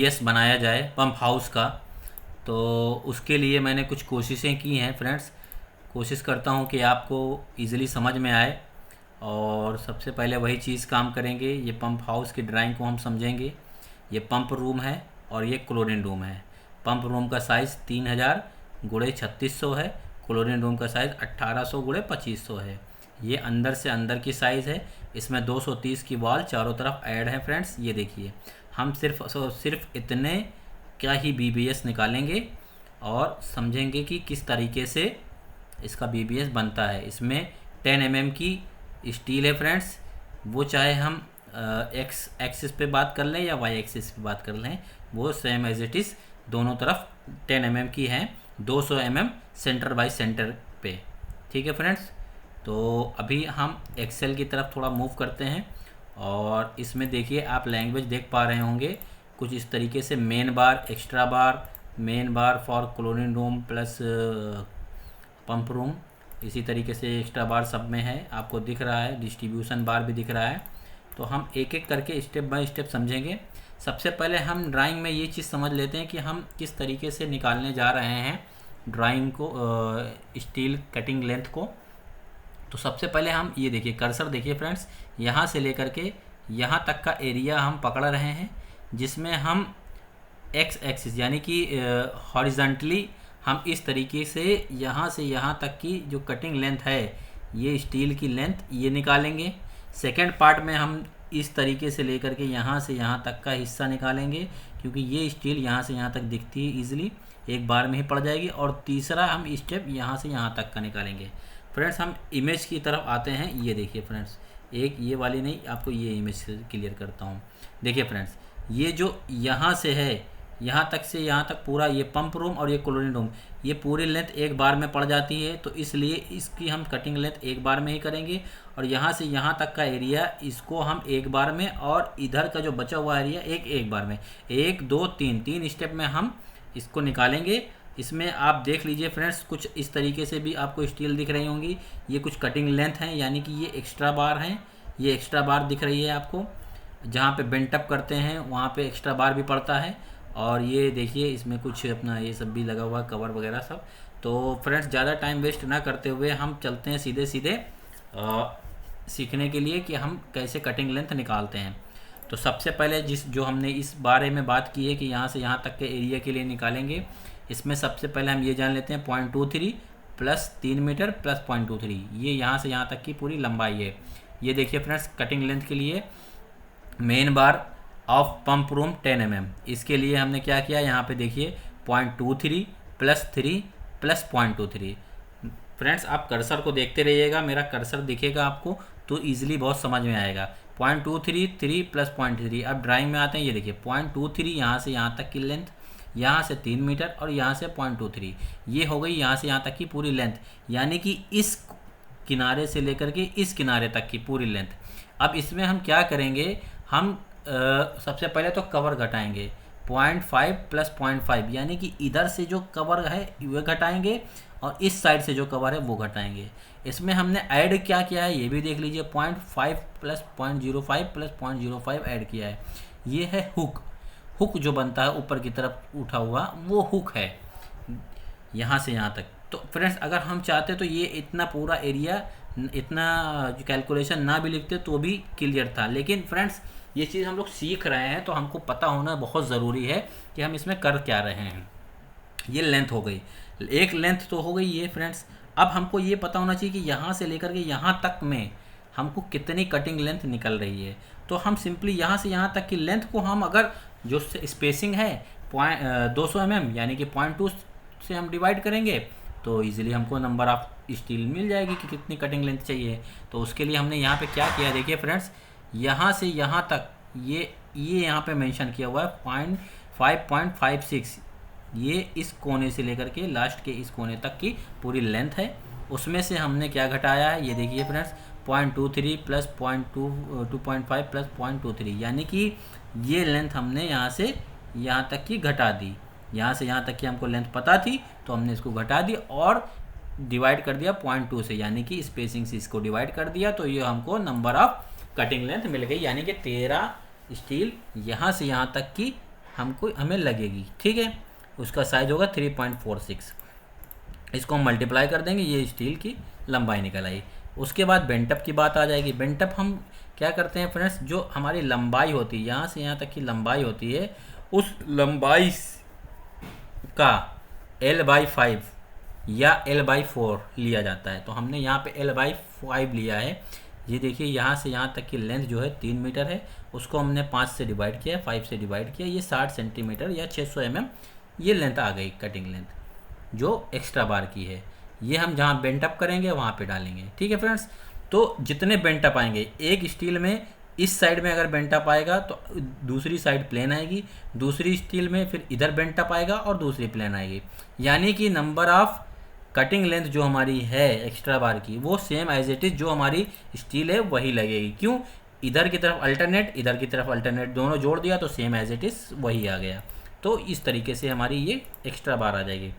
S बनाया जाए pump house का। तो उसके लिए मैंने कुछ कोशिशें की हैं फ्रेंड्स। कोशिश करता हूँ कि आपको इजीली समझ में आए। और सबसे पहले वही चीज़ काम करेंगे, ये पंप हाउस की ड्राइंग को हम समझेंगे। ये पंप रूम है और ये क्लोरीन रूम है। पंप रूम का साइज़ 3000 गुणे 3600 है। क्लोरीन रूम का साइज़ 1800 गुणे 2500 है। ये अंदर से अंदर की साइज़ है। इसमें 230 की वॉल चारों तरफ ऐड है फ्रेंड्स। ये देखिए, हम सिर्फ इतने क्या ही बीबीएस निकालेंगे और समझेंगे कि किस तरीके से इसका बीबीएस बनता है। इसमें 10 mm की स्टील है फ्रेंड्स। वो चाहे हम एक्स एक्सिस पे बात कर लें या वाई एक्सिस पे बात कर लें, वो सेम एज इट इज़ दोनों तरफ 10 mm की हैं। 200 mm सेंटर बाय सेंटर पे। ठीक है फ्रेंड्स। तो अभी हम एक्सेल की तरफ थोड़ा मूव करते हैं। और इसमें देखिए, आप लैंग्वेज देख पा रहे होंगे कुछ इस तरीके से, main bar, extra bar, main bar for chlorine room plus pump room. इसी तरीके से एक्स्ट्रा बार सब में है, आपको दिख रहा है। डिस्ट्रीब्यूशन बार भी दिख रहा है। तो हम एक एक करके स्टेप बाय स्टेप समझेंगे। सबसे पहले हम ड्राइंग में ये चीज़ समझ लेते हैं कि हम किस तरीके से निकालने जा रहे हैं ड्राइंग को, स्टील कटिंग लेंथ को। तो सबसे पहले हम ये देखिए, कर्सर देखिए फ्रेंड्स, यहाँ से लेकर के यहाँ तक का एरिया हम पकड़ रहे हैं, जिसमें हम एक्स एक्सिस यानी कि हॉरिजॉन्टली हम इस तरीके से यहाँ तक की जो कटिंग लेंथ है, ये स्टील की लेंथ ये निकालेंगे। सेकेंड पार्ट में हम इस तरीके से लेकर के यहाँ से यहाँ तक का हिस्सा निकालेंगे, क्योंकि ये स्टील यहाँ से यहाँ तक दिखती है ईजिली, एक बार में ही पड़ जाएगी। और तीसरा हम स्टेप यहाँ से यहाँ तक का निकालेंगे। फ्रेंड्स, हम इमेज की तरफ आते हैं। ये देखिए फ्रेंड्स, एक ये वाली नहीं, आपको ये इमेज क्लियर करता हूँ। देखिए फ्रेंड्स, ये जो यहाँ से है यहाँ तक से यहाँ तक पूरा ये पंप रूम और ये क्लोरीन रूम, ये पूरी लेंथ एक बार में पड़ जाती है। तो इसलिए इसकी हम कटिंग लेंथ एक बार में ही करेंगे। और यहाँ से यहाँ तक का एरिया इसको हम एक बार में, और इधर का जो बचा हुआ एरिया एक बार में, 1 2 3 स्टेप में हम इसको निकालेंगे। इसमें आप देख लीजिए फ्रेंड्स, कुछ इस तरीके से भी आपको स्टील दिख रही होंगी। ये कुछ कटिंग लेंथ हैं, यानी कि ये एक्स्ट्रा बार हैं। ये एक्स्ट्रा बार दिख रही है आपको, जहाँ पे बेंट अप करते हैं वहाँ पे एक्स्ट्रा बार भी पड़ता है। और ये देखिए, इसमें कुछ अपना ये सब भी लगा हुआ, कवर वगैरह सब। तो फ्रेंड्स, ज़्यादा टाइम वेस्ट ना करते हुए हम चलते हैं सीधे सीधे सीखने के लिए कि हम कैसे कटिंग लेंथ निकालते हैं। तो सबसे पहले जो हमने इस बारे में बात की है कि यहाँ से यहाँ तक के एरिया के लिए निकालेंगे, इसमें सबसे पहले हम ये जान लेते हैं 0.23 प्लस 3 मीटर प्लस 0.23, ये यहाँ से यहाँ तक की पूरी लंबाई है। ये देखिए फ्रेंड्स, कटिंग लेंथ के लिए main bar of pump room 10 mm, इसके लिए हमने क्या किया, यहाँ पे देखिए 0.23 प्लस 3 प्लस 0.23। फ्रेंड्स, आप कर्सर को देखते रहिएगा, मेरा कर्सर दिखेगा आपको तो ईजिली बहुत समझ में आएगा। 0.23 3 प्लस 0.3। अब ड्राइंग में आते हैं। ये देखिए 0.23 यहाँ से यहाँ तक की लेंथ, यहाँ से 3 मीटर और यहाँ से 0.23, ये हो गई यहाँ से यहाँ तक की पूरी लेंथ, यानी कि इस किनारे से लेकर के इस किनारे तक की पूरी लेंथ। अब इसमें हम क्या करेंगे, हम सबसे पहले तो कवर घटाएंगे 0.5 प्लस 0.5, यानी कि इधर से जो कवर है वो घटाएंगे और इस साइड से जो कवर है वो घटाएंगे। इसमें हमने ऐड क्या किया है ये भी देख लीजिए, 0.5 प्लस 0.05 प्लस 0.05 ऐड किया है। ये है हुक जो बनता है ऊपर की तरफ उठा हुआ, वो हुक है यहाँ से यहाँ तक। तो फ्रेंड्स, अगर हम चाहते तो ये इतना पूरा एरिया, इतना कैलकुलेशन ना भी लिखते तो भी क्लियर था। लेकिन फ्रेंड्स, ये चीज़ हम लोग सीख रहे हैं तो हमको पता होना बहुत ज़रूरी है कि हम इसमें कर क्या रहे हैं। ये लेंथ हो गई, एक लेंथ तो हो गई ये फ्रेंड्स। अब हमको ये पता होना चाहिए कि यहाँ से लेकर के यहाँ तक में हमको कितनी कटिंग लेंथ निकल रही है। तो हम सिंपली यहाँ से यहाँ तक की लेंथ को हम, अगर जो स्पेसिंग है 200 mm यानी कि 0.2 से हम डिवाइड करेंगे तो इजीली हमको नंबर ऑफ स्टील मिल जाएगी कि कितनी कटिंग लेंथ चाहिए। तो उसके लिए हमने यहाँ पे क्या किया, देखिए फ्रेंड्स, यहाँ से यहाँ तक ये यहाँ पे मेंशन किया हुआ है 5.56, ये इस कोने से लेकर के लास्ट के इस कोने तक की पूरी लेंथ है। उसमें से हमने क्या घटाया है, ये देखिए फ्रेंड्स, 0.23 प्लस 2.5 प्लस 0.23, यानी कि ये लेंथ हमने यहाँ से यहाँ तक की घटा दी। यहाँ से यहाँ तक की हमको लेंथ पता थी तो हमने इसको घटा दी और डिवाइड कर दिया 0.2 से, यानी कि स्पेसिंग से इसको डिवाइड कर दिया। तो ये हमको नंबर ऑफ कटिंग लेंथ मिल गई, यानी कि 13 स्टील यहाँ से यहाँ तक की हमें लगेगी, ठीक है। उसका साइज होगा 3.46। इसको हम मल्टीप्लाई कर देंगे, ये स्टील की लंबाई निकल आई। उसके बाद बेंटअप की बात आ जाएगी। बेंटअप हम क्या करते हैं फ्रेंड्स, जो हमारी लंबाई होती है, यहाँ से यहाँ तक की लंबाई होती है, उस लंबाई का L/5 या L/4 लिया जाता है। तो हमने यहाँ पे L/5 लिया है। ये देखिए यहाँ से यहाँ तक की लेंथ जो है 3 मीटर है, उसको हमने 5 से डिवाइड किया, 5 से डिवाइड किया, ये 60 सेंटीमीटर या 600 mm ये लेंथ आ गई, कटिंग लेंथ जो एक्स्ट्रा बार की है। ये हम जहाँ बेंट अप करेंगे वहाँ पे डालेंगे, ठीक है फ्रेंड्स। तो जितने बेंट अप आएंगे एक स्टील में, इस साइड में अगर बेंट अप आएगा तो दूसरी साइड प्लेन आएगी, दूसरी स्टील में फिर इधर बेंट अप आएगा और दूसरी प्लेन आएगी। यानी कि नंबर ऑफ कटिंग लेंथ जो हमारी है एक्स्ट्रा बार की वो सेम एज इट इज़ जो हमारी स्टील है वही लगेगी। क्यों, इधर की तरफ अल्टरनेट, इधर की तरफ अल्टरनेट, दोनों जोड़ दिया तो सेम एज इट इज़ वही आ गया। तो इस तरीके से हमारी ये एक्स्ट्रा बार आ जाएगी।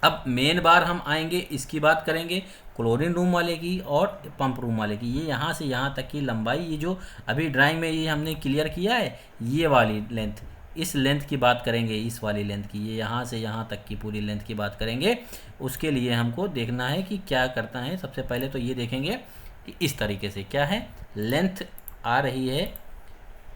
अब मेन बार हम आएंगे, इसकी बात करेंगे क्लोरीन रूम वाले की और पंप रूम वाले की। ये यहाँ से यहाँ तक की लंबाई, ये जो अभी ड्राइंग में ये हमने क्लियर किया है, ये वाली लेंथ, इस लेंथ की बात करेंगे, इस वाली लेंथ की, ये यहाँ से यहाँ तक की पूरी लेंथ की बात करेंगे। उसके लिए हमको देखना है कि क्या करता है। सबसे पहले तो ये देखेंगे कि इस तरीके से क्या है, लेंथ आ रही है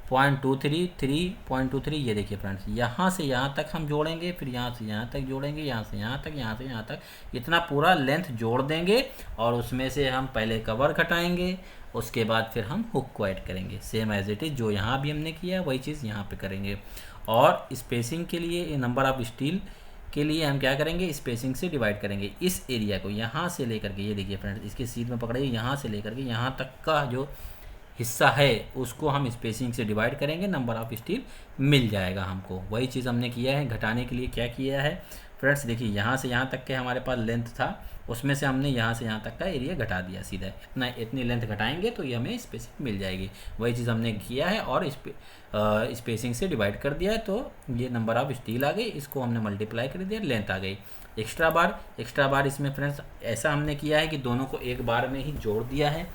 0.23, 3.23। ये देखिए फ्रेंड्स, यहाँ से यहाँ तक हम जोड़ेंगे, फिर यहाँ से यहाँ तक जोड़ेंगे, यहाँ से यहाँ तक, यहाँ से यहाँ तक, इतना पूरा लेंथ जोड़ देंगे और उसमें से हम पहले कवर घटाएंगे, उसके बाद फिर हम हुक को ऐड करेंगे। सेम एज इट इज़ जो यहाँ भी हमने किया वही चीज़ यहाँ पे करेंगे। और स्पेसिंग के लिए, नंबर ऑफ स्टील के लिए हम क्या करेंगे, स्पेसिंग से डिवाइड करेंगे। इस एरिया को यहाँ से लेकर के, ये देखिए फ्रेंड्स, इसके सीध में पकड़िए, यहाँ से लेकर के यहाँ तक का जो हिस्सा है उसको हम स्पेसिंग से डिवाइड करेंगे, नंबर ऑफ स्टील मिल जाएगा हमको। वही चीज़ हमने किया है। घटाने के लिए क्या किया है फ्रेंड्स, देखिए यहाँ से यहाँ तक के हमारे पास लेंथ था, उसमें से हमने यहाँ से यहाँ तक का एरिया घटा दिया सीधा। इतनी लेंथ घटाएंगे तो ये हमें स्पेसिंग मिल जाएगी। वही चीज़ हमने किया है और स्पेसिंग से डिवाइड कर दिया है, तो ये नंबर ऑफ स्टील आ गई, इसको हमने मल्टीप्लाई कर दिया, लेंथ आ गई। एक्स्ट्रा बार इसमें फ्रेंड्स ऐसा हमने किया है कि दोनों को एक बार में ही जोड़ दिया है।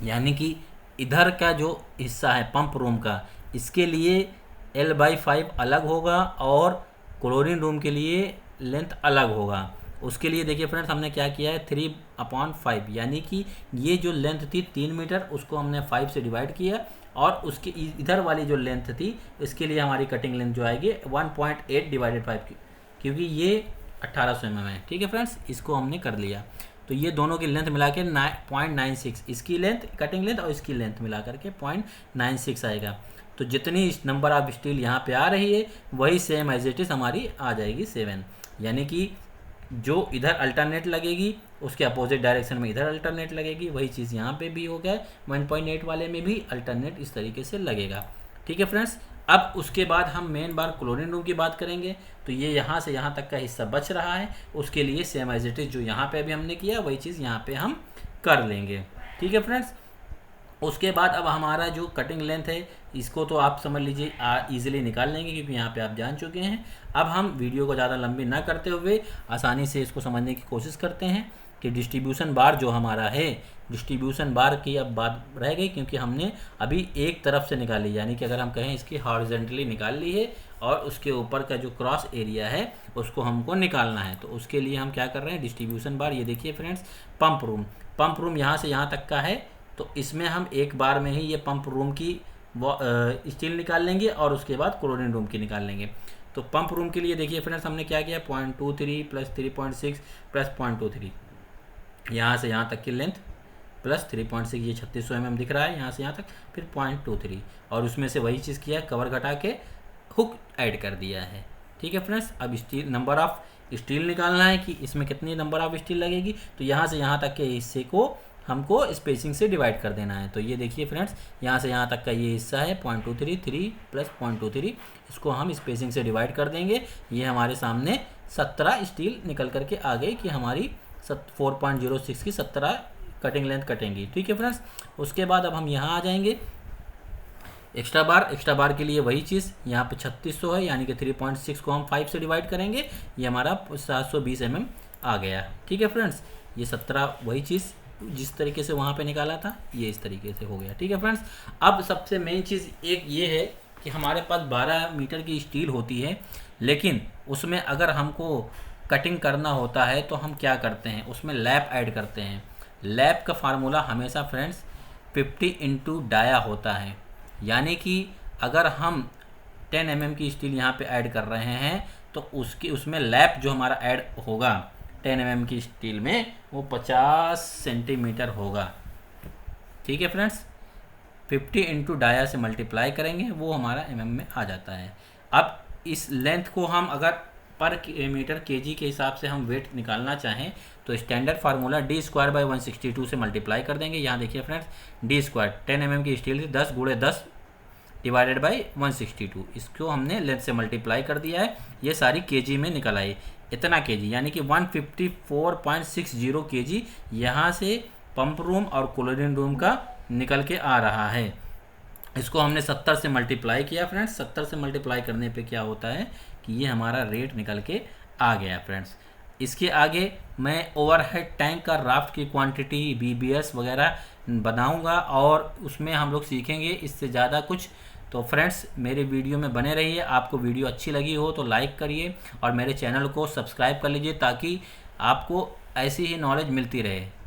यानी कि इधर का जो हिस्सा है पंप रूम का, इसके लिए L/5 अलग होगा और क्लोरीन रूम के लिए लेंथ अलग होगा। उसके लिए देखिए फ्रेंड्स, हमने क्या किया है, 3/5, यानी कि ये जो लेंथ थी 3 मीटर, उसको हमने 5 से डिवाइड किया और उसके इधर वाली जो लेंथ थी, इसके लिए हमारी कटिंग लेंथ जो आएगी 1.8 डिवाइडेड 5, क्योंकि ये 1800 mm है, ठीक है फ्रेंड्स। इसको हमने कर लिया, तो ये दोनों की लेंथ मिला के 0.96, इसकी लेंथ कटिंग लेंथ और इसकी लेंथ मिला करके 0.96 आएगा। तो जितनी नंबर ऑफ स्टील यहाँ पे आ रही है वही सेम एज इट इज़ हमारी आ जाएगी 7। यानी कि जो इधर अल्टरनेट लगेगी उसके अपोजिट डायरेक्शन में इधर अल्टरनेट लगेगी। वही चीज़ यहाँ पे भी हो गया, 1.8 वाले में भी अल्टरनेट इस तरीके से लगेगा, ठीक है फ्रेंड्स। अब उसके बाद हम मेन बार क्लोरीन रूम की बात करेंगे। तो ये यहाँ से यहाँ तक का हिस्सा बच रहा है, उसके लिए सेम एज इट इज़ जो यहाँ पे अभी हमने किया वही चीज़ यहाँ पे हम कर लेंगे, ठीक है फ्रेंड्स। उसके बाद अब हमारा जो कटिंग लेंथ है, इसको तो आप समझ लीजिए ईजिली निकाल लेंगे, क्योंकि यहाँ पे आप जान चुके हैं। अब हम वीडियो को ज़्यादा लंबी ना करते हुए आसानी से इसको समझने की कोशिश करते हैं कि डिस्ट्रीब्यूशन बार जो हमारा है, डिस्ट्रीब्यूशन बार की अब बात रह गई, क्योंकि हमने अभी एक तरफ से निकाली, यानी कि अगर हम कहें इसकी हॉरिजॉन्टली निकाल ली है और उसके ऊपर का जो क्रॉस एरिया है उसको हमको निकालना है। तो उसके लिए हम क्या कर रहे हैं, डिस्ट्रीब्यूशन बार, ये देखिए फ्रेंड्स, पंप रूम यहाँ से यहाँ तक का है, तो इसमें हम एक बार में ही ये पंप रूम की स्टील निकाल लेंगे और उसके बाद क्लोरीन रूम की निकाल लेंगे। तो पंप रूम के लिए देखिए फ्रेंड्स, हमने क्या किया, 0.23 प्लस 3.6 प्लस 0.23, यहाँ से यहाँ तक की लेंथ प्लस 3.6, ये 3600 mm दिख रहा है यहाँ से यहाँ तक, फिर 0.23 और उसमें से वही चीज़ किया है, कवर घटा के हुक ऐड कर दिया है, ठीक है फ्रेंड्स। अब स्टील, नंबर ऑफ स्टील निकालना है कि इसमें कितनी नंबर ऑफ स्टील लगेगी। तो यहाँ से यहाँ तक के हिस्से को हमको स्पेसिंग से डिवाइड कर देना है। तो ये देखिए फ्रेंड्स, यहाँ से यहाँ तक का ये हिस्सा है 0.23, 3 प्लस 0.23, इसको हम स्पेसिंग से डिवाइड कर देंगे। ये हमारे सामने 17 स्टील निकल करके आ गई कि हमारी 4.06 की 17 कटिंग लेंथ कटेंगी, ठीक है फ्रेंड्स। उसके बाद अब हम यहाँ आ जाएंगे एक्स्ट्रा बार के लिए वही चीज़, यहाँ पे 3600 है, यानी कि 3.6 को हम 5 से डिवाइड करेंगे, ये हमारा 720 mm आ गया, ठीक है फ्रेंड्स। ये 17 वही चीज़ जिस तरीके से वहाँ पे निकाला था, ये इस तरीके से हो गया, ठीक है फ्रेंड्स। अब सबसे मेन चीज़ एक ये है कि हमारे पास 12 मीटर की स्टील होती है, लेकिन उसमें अगर हमको कटिंग करना होता है तो हम क्या करते हैं, उसमें लैप ऐड करते हैं। लैप का फार्मूला हमेशा फ्रेंड्स 50 इंटू डाया होता है, यानी कि अगर हम 10 mm की स्टील यहाँ पे ऐड कर रहे हैं तो उसमें लैप जो हमारा ऐड होगा 10 mm की स्टील में वो 50 सेंटीमीटर होगा। ठीक है फ्रेंड्स, 50 इंटू डाया से मल्टीप्लाई करेंगे, वो हमारा mm में आ जाता है। अब इस लेंथ को हम अगर पर मीटर केजी के हिसाब से हम वेट निकालना चाहें तो standard formula D square by 162 से मल्टीप्लाई कर देंगे। यहाँ देखिए फ्रेंड्स, डी स्क्वायर 10 mm की स्टील 10 गुणे 10 डिवाइडेड बाई 162, इसको हमने लेंथ से मल्टीप्लाई कर दिया है। ये सारी केजी में निकल आई, इतना केजी यानी कि 154.60 केजी यहाँ से पंप रूम और कूलिंग रूम का निकल के आ रहा है। इसको हमने 70 से मल्टीप्लाई किया फ्रेंड्स। 70 से मल्टीप्लाई करने पे क्या होता है कि ये हमारा रेट निकल के आ गया फ्रेंड्स। इसके आगे मैं ओवरहेड टैंक का राफ्ट की क्वांटिटी, बीबीएस वगैरह बनाऊंगा और उसमें हम लोग सीखेंगे इससे ज़्यादा कुछ। तो फ्रेंड्स मेरे वीडियो में बने रहिए। आपको वीडियो अच्छी लगी हो तो लाइक करिए और मेरे चैनल को सब्सक्राइब कर लीजिए ताकि आपको ऐसी ही नॉलेज मिलती रहे।